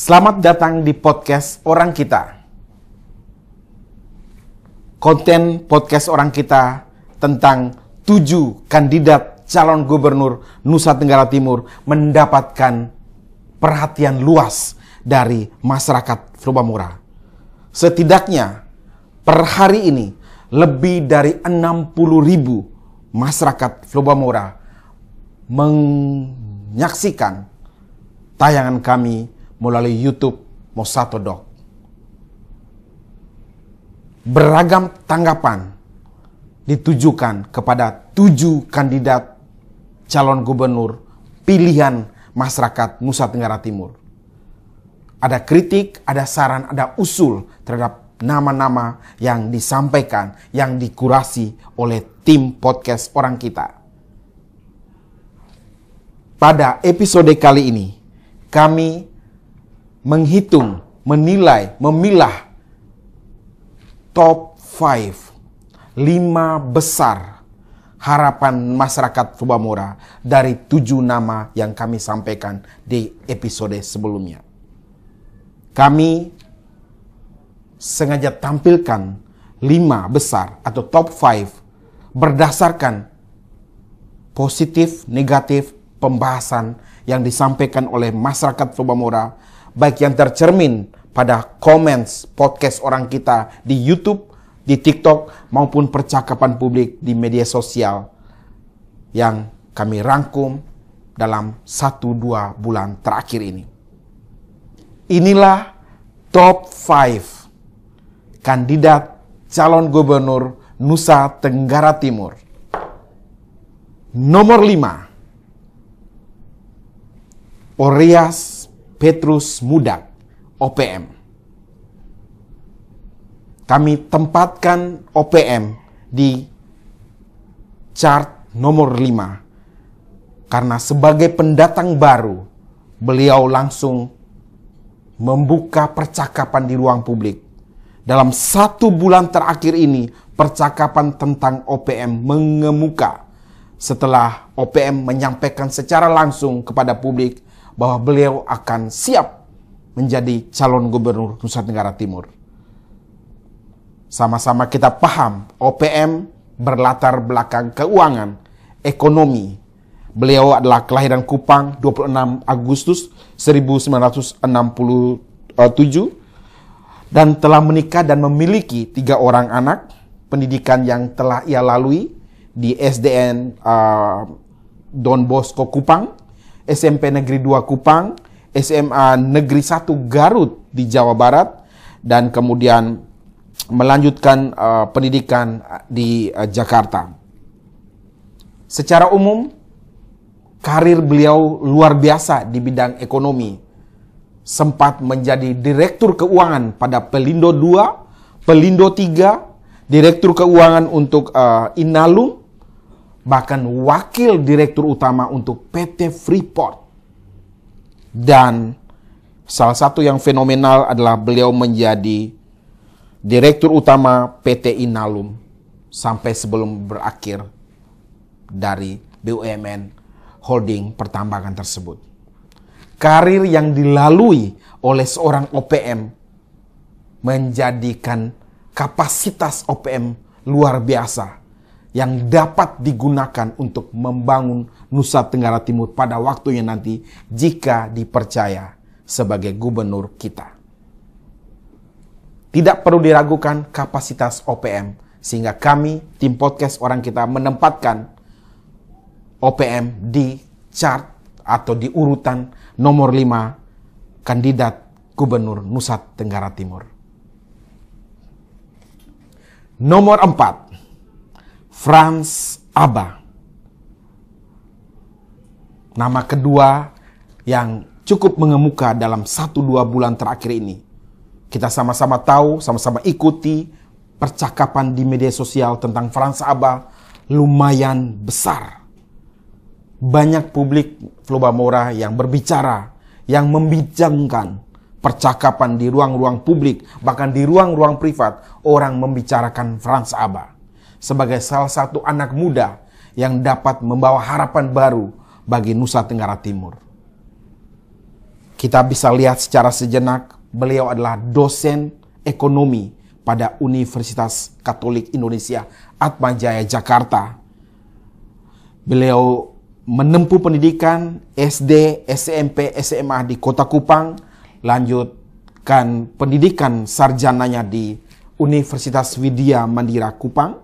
Selamat datang di podcast Orang Kita. Konten podcast Orang Kita tentang 7 kandidat calon gubernur Nusa Tenggara Timur mendapatkan perhatian luas dari masyarakat Flobamura. Setidaknya per hari ini lebih dari 60.000 masyarakat Flobamura menyaksikan tayangan kami melalui YouTube Mosato Doc. Beragam tanggapan ditujukan kepada 7 kandidat calon gubernur pilihan masyarakat Nusa Tenggara Timur. Ada kritik, ada saran, ada usul terhadap nama-nama yang disampaikan, yang dikurasi oleh tim podcast Orang Kita. Pada episode kali ini, kami menghitung, menilai, memilah top 5 besar harapan masyarakat Flobamura dari 7 nama yang kami sampaikan di episode sebelumnya. Kami sengaja tampilkan 5 besar atau top 5 berdasarkan positif, negatif pembahasan yang disampaikan oleh masyarakat Flobamura, baik yang tercermin pada comments podcast Orang Kita di YouTube, di TikTok, maupun percakapan publik di media sosial yang kami rangkum dalam 1-2 bulan terakhir ini. Inilah top 5 kandidat calon gubernur Nusa Tenggara Timur. Nomor 5, Oreas Petrus Mudak, OPM. Kami tempatkan OPM di chart nomor 5 karena sebagai pendatang baru, beliau langsung membuka percakapan di ruang publik. Dalam 1 bulan terakhir ini, percakapan tentang OPM mengemuka setelah OPM menyampaikan secara langsung kepada publik bahwa beliau akan siap menjadi calon gubernur Nusa Tenggara Timur. Sama-sama kita paham, OPM berlatar belakang keuangan, ekonomi. Beliau adalah kelahiran Kupang 26 Agustus 1967 dan telah menikah dan memiliki 3 orang anak. Pendidikan yang telah ia lalui di SDN Don Bosco Kupang, SMP Negeri 2 Kupang, SMA Negeri 1 Garut di Jawa Barat, dan kemudian melanjutkan pendidikan di Jakarta. Secara umum, karir beliau luar biasa di bidang ekonomi. Sempat menjadi Direktur Keuangan pada Pelindo 2, Pelindo 3, Direktur Keuangan untuk Inalum, bahkan Wakil Direktur Utama untuk PT Freeport. Dan salah satu yang fenomenal adalah beliau menjadi Direktur Utama PT Inalum sampai sebelum berakhir dari BUMN Holding Pertambangan tersebut. Karir yang dilalui oleh seorang OPM menjadikan kapasitas OPM luar biasa yang dapat digunakan untuk membangun Nusa Tenggara Timur pada waktunya nanti jika dipercaya sebagai gubernur kita. Tidak perlu diragukan kapasitas OPM, sehingga kami, tim podcast Orang Kita, menempatkan OPM di chart atau di urutan nomor 5 kandidat gubernur Nusa Tenggara Timur. Nomor 4, Frans Aba. Nama kedua yang cukup mengemuka dalam 1-2 bulan terakhir ini. Kita sama-sama tahu, sama-sama ikuti percakapan di media sosial tentang Frans Aba lumayan besar. Banyak publik Flobamura yang berbicara, yang membincangkan percakapan di ruang-ruang publik, bahkan di ruang-ruang privat, orang membicarakan Frans Aba sebagai salah satu anak muda yang dapat membawa harapan baru bagi Nusa Tenggara Timur. Kita bisa lihat secara sejenak, beliau adalah dosen ekonomi pada Universitas Katolik Indonesia Atmajaya Jakarta. Beliau menempuh pendidikan SD, SMP, SMA di Kota Kupang, lanjutkan pendidikan sarjananya di Universitas Widya Mandira Kupang,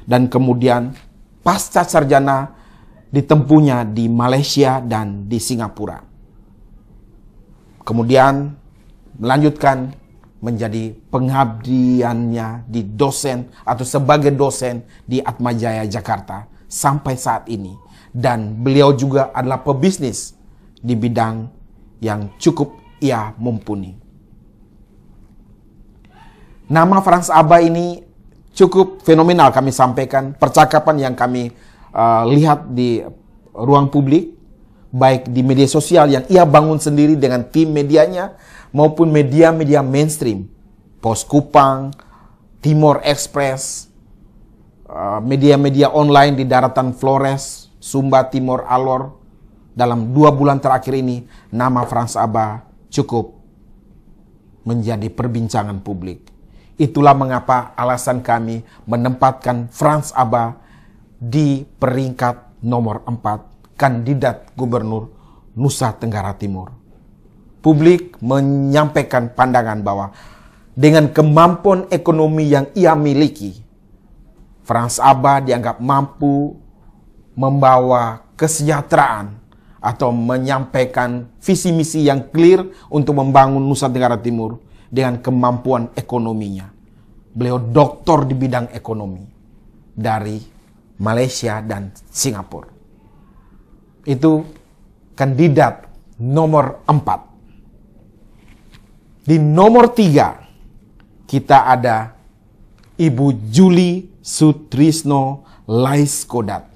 dan kemudian pasca sarjana ditempuhnya di Malaysia dan di Singapura. Kemudian melanjutkan menjadi pengabdiannya di dosen atau sebagai dosen di Atmajaya Jakarta sampai saat ini. Dan beliau juga adalah pebisnis di bidang yang cukup ia mumpuni. Nama Frans Aba ini cukup fenomenal kami sampaikan. Percakapan yang kami lihat di ruang publik, baik di media sosial yang ia bangun sendiri dengan tim medianya, maupun media-media mainstream, Pos Kupang, Timor Express, media-media online di daratan Flores, Sumba Timor Alor. Dalam 2 bulan terakhir ini, nama Frans Aba cukup menjadi perbincangan publik. Itulah mengapa alasan kami menempatkan Frans Aba di peringkat nomor 4 kandidat gubernur Nusa Tenggara Timur. Publik menyampaikan pandangan bahwa dengan kemampuan ekonomi yang ia miliki, Frans Aba dianggap mampu membawa kesejahteraan atau menyampaikan visi misi yang clear untuk membangun Nusa Tenggara Timur dengan kemampuan ekonominya. Beliau doktor di bidang ekonomi dari Malaysia dan Singapura. Itu kandidat nomor 4. Di nomor 3 kita ada Ibu Julie Sutrisno Laiskodat.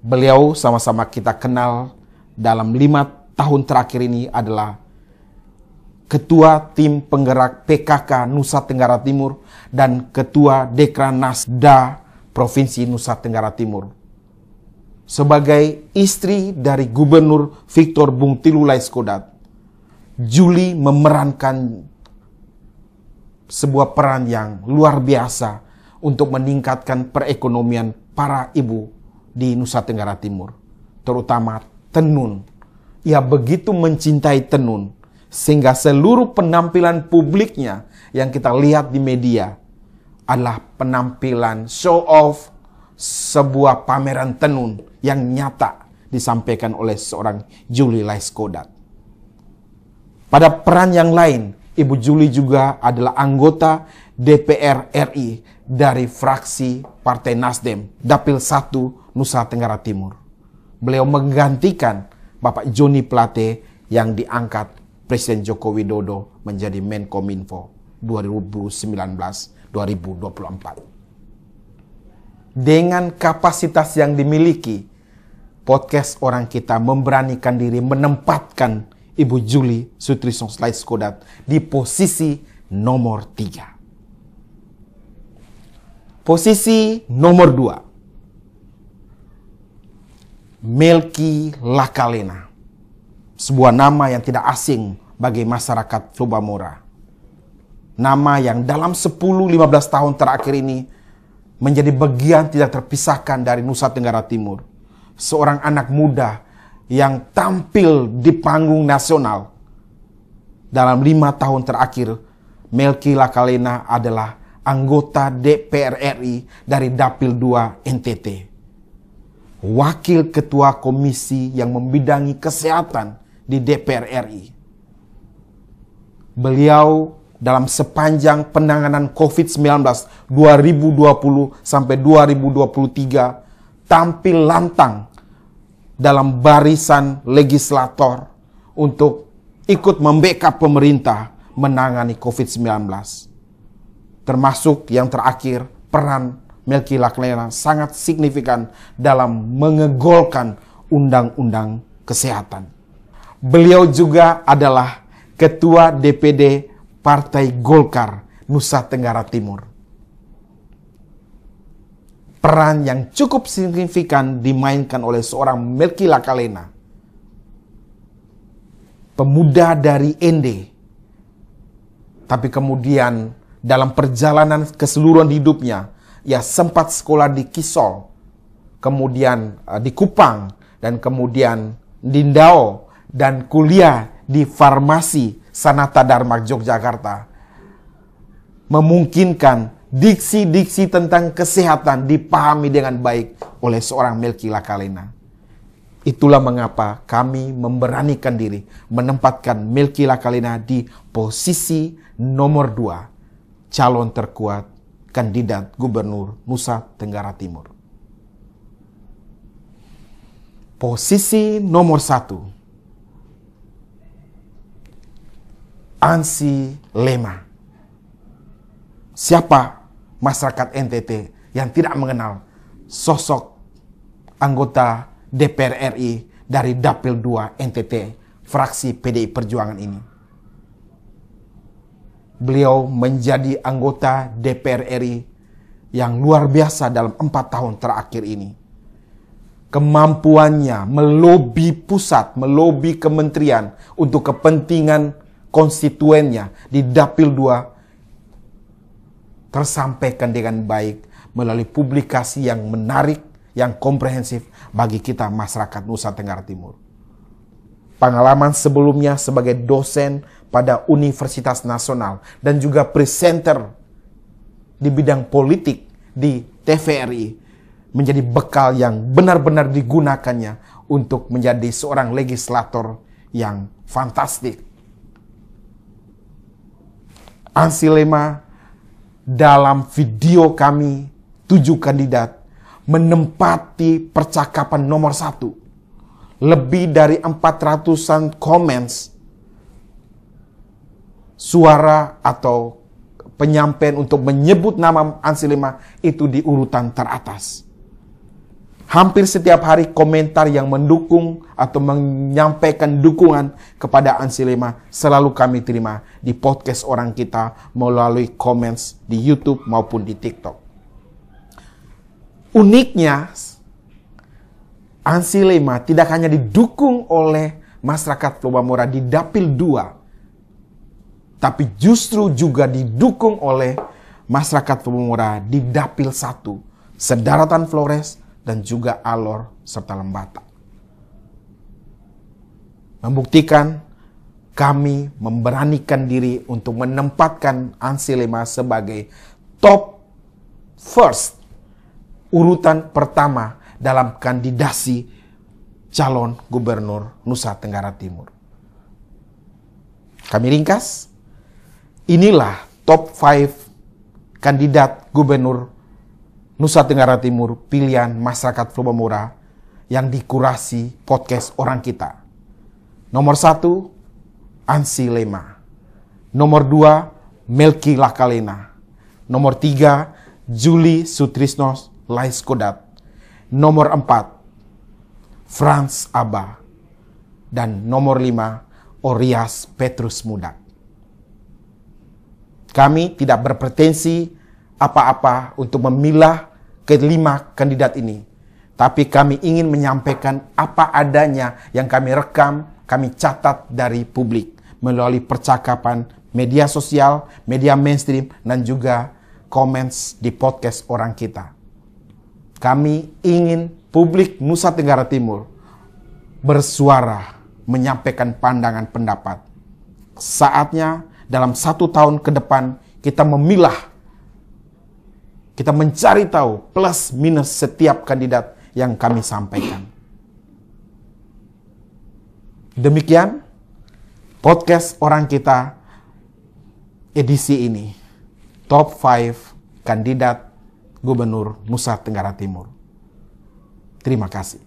Beliau sama-sama kita kenal dalam 5 tahun terakhir ini adalah Ketua Tim Penggerak PKK Nusa Tenggara Timur dan Ketua Dekranasda Provinsi Nusa Tenggara Timur. Sebagai istri dari Gubernur Victor Bung Tilu Laiskodat, Julie memerankan sebuah peran yang luar biasa untuk meningkatkan perekonomian para ibu di Nusa Tenggara Timur, terutama tenun. Ia begitu mencintai tenun sehingga seluruh penampilan publiknya yang kita lihat di media adalah penampilan show off sebuah pameran tenun yang nyata disampaikan oleh seorang Julie Laiskodat. Pada peran yang lain, Ibu Julie juga adalah anggota DPR RI dari fraksi Partai Nasdem, Dapil 1 Nusa Tenggara Timur. Beliau menggantikan Bapak Joni Plate yang diangkat Presiden Joko Widodo menjadi Menkominfo 2019-2024. Dengan kapasitas yang dimiliki, podcast Orang Kita memberanikan diri menempatkan Ibu Julie Sutrisno Laiskodat di posisi nomor 3. Posisi nomor 2. Melki Lakalena. Sebuah nama yang tidak asing bagi masyarakat Flubamora. Nama yang dalam 10-15 tahun terakhir ini menjadi bagian tidak terpisahkan dari Nusa Tenggara Timur. Seorang anak muda yang tampil di panggung nasional. Dalam 5 tahun terakhir, Melki Lakalena adalah anggota DPR RI dari Dapil 2 NTT. Wakil Ketua Komisi yang membidangi kesehatan di DPR RI. Beliau dalam sepanjang penanganan COVID-19 2020 sampai 2023 tampil lantang dalam barisan legislator untuk ikut membackup pemerintah menangani COVID-19. Termasuk yang terakhir, peran Melki Lakalena sangat signifikan dalam mengegolkan undang-undang kesehatan. Beliau juga adalah Ketua DPD Partai Golkar Nusa Tenggara Timur. Peran yang cukup signifikan dimainkan oleh seorang Melki Lakalena pemuda dari Ende. Tapi kemudian dalam perjalanan keseluruhan hidupnya, ia sempat sekolah di Kisol, kemudian di Kupang, dan kemudian di Ndao, dan kuliah di Farmasi Sanata Dharma Yogyakarta. Memungkinkan diksi-diksi tentang kesehatan dipahami dengan baik oleh seorang Melki Lakalena. Itulah mengapa kami memberanikan diri menempatkan Melki Lakalena di posisi nomor 2, calon terkuat kandidat gubernur Nusa Tenggara Timur. Posisi nomor 1, Ansi Lema. Siapa masyarakat NTT yang tidak mengenal sosok anggota DPR RI dari Dapil 2 NTT, fraksi PDI Perjuangan ini? Beliau menjadi anggota DPR RI yang luar biasa dalam 4 tahun terakhir ini. Kemampuannya melobi pusat, melobi kementerian untuk kepentingan konstituennya di Dapil 2 tersampaikan dengan baik melalui publikasi yang menarik, yang komprehensif bagi kita masyarakat Nusa Tenggara Timur. Pengalaman sebelumnya sebagai dosen pada Universitas Nasional dan juga presenter di bidang politik di TVRI menjadi bekal yang benar-benar digunakannya untuk menjadi seorang legislator yang fantastik. Ansi Lema dalam video kami 7 kandidat menempati percakapan nomor 1. Lebih dari 400-an comments, suara atau penyampaian untuk menyebut nama Ansi Lema itu di urutan teratas. Hampir setiap hari komentar yang mendukung atau menyampaikan dukungan kepada Ansi Lema selalu kami terima di podcast Orang Kita melalui comments di YouTube maupun di TikTok. Uniknya, Ansi Lema tidak hanya didukung oleh masyarakat Flobamora di Dapil 2, tapi justru juga didukung oleh masyarakat Flobamora di Dapil 1, Sedaratan Flores, dan juga Alor serta Lembata. Membuktikan kami memberanikan diri untuk menempatkan Ansi Lema sebagai top first, urutan pertama dalam kandidasi calon gubernur Nusa Tenggara Timur. Kami ringkas, inilah top 5 kandidat gubernur Nusa Tenggara Timur pilihan masyarakat Flobamora yang dikurasi podcast Orang Kita. Nomor 1, Ansi Lema. Nomor 2, Melki Lakalena. Nomor 3, Juli Sutrisno Laiskodat. Nomor 4, Frans Aba. Dan nomor 5, Orias Petrus Mudak. Kami tidak berpretensi apa-apa untuk memilah kelima kandidat ini. Tapi kami ingin menyampaikan apa adanya yang kami rekam, kami catat dari publik melalui percakapan media sosial, media mainstream, dan juga comments di podcast Orang Kita. Kami ingin publik Nusa Tenggara Timur bersuara, menyampaikan pandangan pendapat. Saatnya dalam 1 tahun ke depan kita memilah, kita mencari tahu plus minus setiap kandidat yang kami sampaikan. Demikian podcast Orang Kita edisi ini. Top 5 kandidat gubernur Nusa Tenggara Timur. Terima kasih.